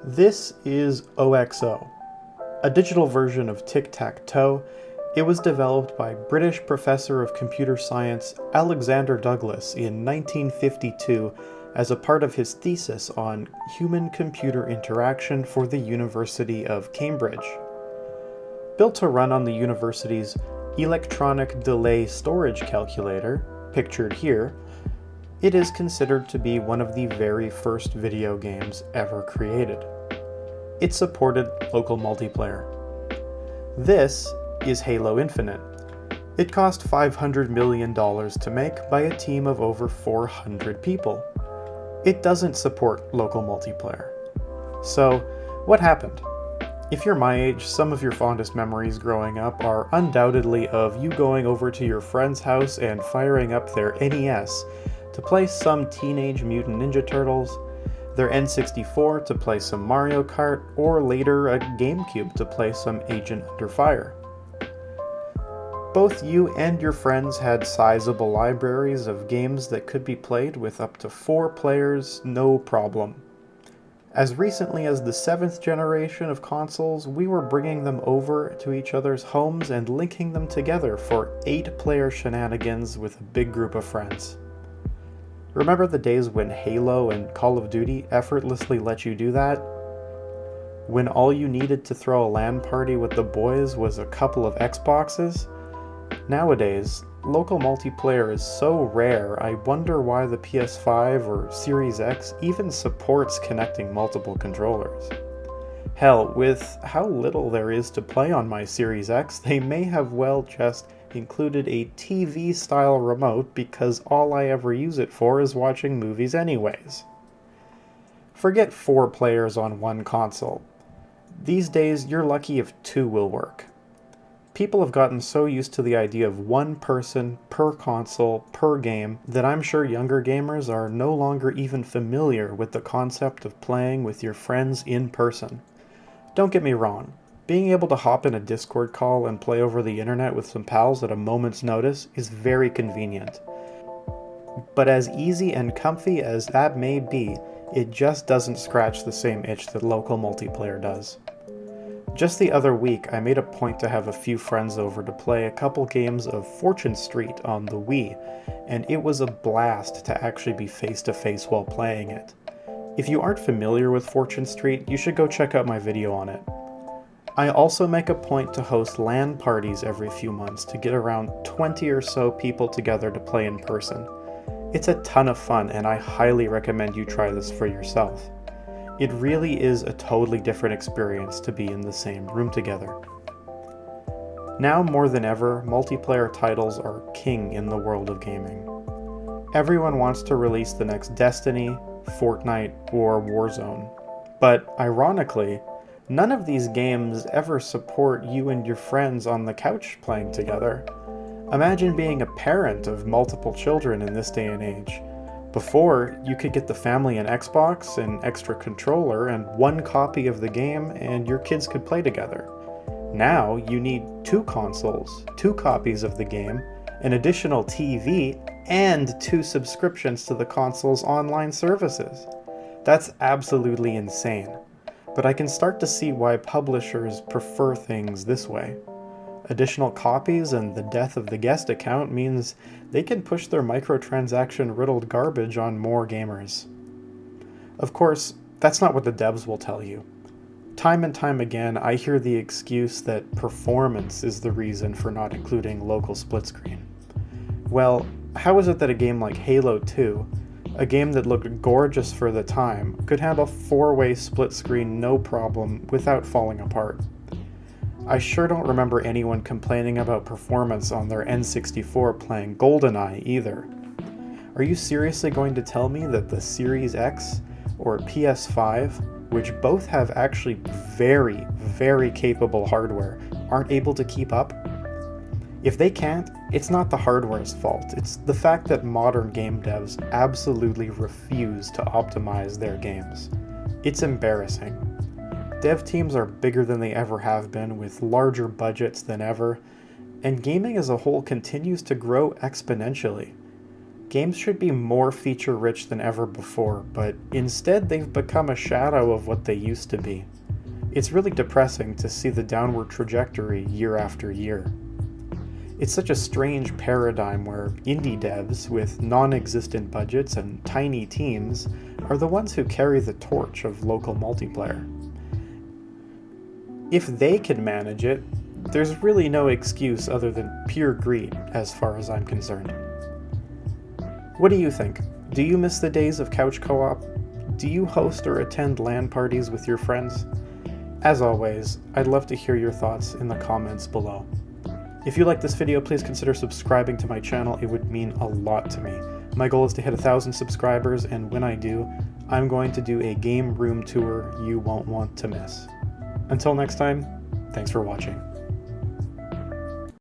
This is OXO, a digital version of tic-tac-toe. It was developed by British professor of computer science Alexander Douglas in 1952 as a part of his thesis on human-computer interaction for the University of Cambridge. Built to run on the university's electronic delay storage calculator, pictured here, it is considered to be one of the very first video games ever created. It supported local multiplayer. This is Halo Infinite. It cost $500 million to make by a team of over 400 people. It doesn't support local multiplayer. So, what happened? If you're my age, some of your fondest memories growing up are undoubtedly of you going over to your friend's house and firing up their NES to play some Teenage Mutant Ninja Turtles, their N64 to play some Mario Kart, or later a GameCube to play some Agent Under Fire. Both you and your friends had sizable libraries of games that could be played with up to 4 players, no problem. As recently as the 7th generation of consoles, we were bringing them over to each other's homes and linking them together for 8-player shenanigans with a big group of friends. Remember the days when Halo and Call of Duty effortlessly let you do that? When all you needed to throw a LAN party with the boys was a couple of Xboxes? Nowadays, local multiplayer is so rare, I wonder why the PS5 or Series X even supports connecting multiple controllers. Hell, with how little there is to play on my Series X, they may have well just included a TV-style remote because all I ever use it for is watching movies anyways. Forget 4 players on one console. These days, you're lucky if 2 will work. People have gotten so used to the idea of one person per console per game that I'm sure younger gamers are no longer even familiar with the concept of playing with your friends in person. Don't get me wrong, being able to hop in a Discord call and play over the internet with some pals at a moment's notice is very convenient. But as easy and comfy as that may be, it just doesn't scratch the same itch that local multiplayer does. Just the other week, I made a point to have a few friends over to play a couple games of Fortune Street on the Wii, and it was a blast to actually be face-to-face while playing it. If you aren't familiar with Fortune Street, you should go check out my video on it. I also make a point to host LAN parties every few months to get around 20 or so people together to play in person. It's a ton of fun, and I highly recommend you try this for yourself. It really is a totally different experience to be in the same room together. Now more than ever, multiplayer titles are king in the world of gaming. Everyone wants to release the next Destiny, Fortnite, or Warzone. But ironically, none of these games ever support you and your friends on the couch playing together. Imagine being a parent of multiple children in this day and age. Before, you could get the family an Xbox, an extra controller, and 1 copy of the game, and your kids could play together. Now, you need 2 consoles, 2 copies of the game, an additional TV, and 2 subscriptions to the console's online services. That's absolutely insane. But I can start to see why publishers prefer things this way. Additional copies and the death of the guest account means they can push their microtransaction-riddled garbage on more gamers. Of course, that's not what the devs will tell you. Time and time again, I hear the excuse that performance is the reason for not including local split screen. Well, how is it that a game like Halo 2, a game that looked gorgeous for the time, could have a 4-way split screen no problem without falling apart? I sure don't remember anyone complaining about performance on their N64 playing GoldenEye either. Are you seriously going to tell me that the Series X or PS5, which both have actually very, very capable hardware, aren't able to keep up? If they can't, it's not the hardware's fault. It's the fact that modern game devs absolutely refuse to optimize their games. It's embarrassing. Dev teams are bigger than they ever have been, with larger budgets than ever, and gaming as a whole continues to grow exponentially. Games should be more feature-rich than ever before, but instead they've become a shadow of what they used to be. It's really depressing to see the downward trajectory year after year. It's such a strange paradigm where indie devs with non-existent budgets and tiny teams are the ones who carry the torch of local multiplayer. If they can manage it, there's really no excuse other than pure greed as far as I'm concerned. What do you think? Do you miss the days of couch co-op? Do you host or attend LAN parties with your friends? As always, I'd love to hear your thoughts in the comments below. If you like this video, please consider subscribing to my channel. It would mean a lot to me. My goal is to hit 1,000 subscribers, and when I do, I'm going to do a game room tour you won't want to miss. Until next time, thanks for watching.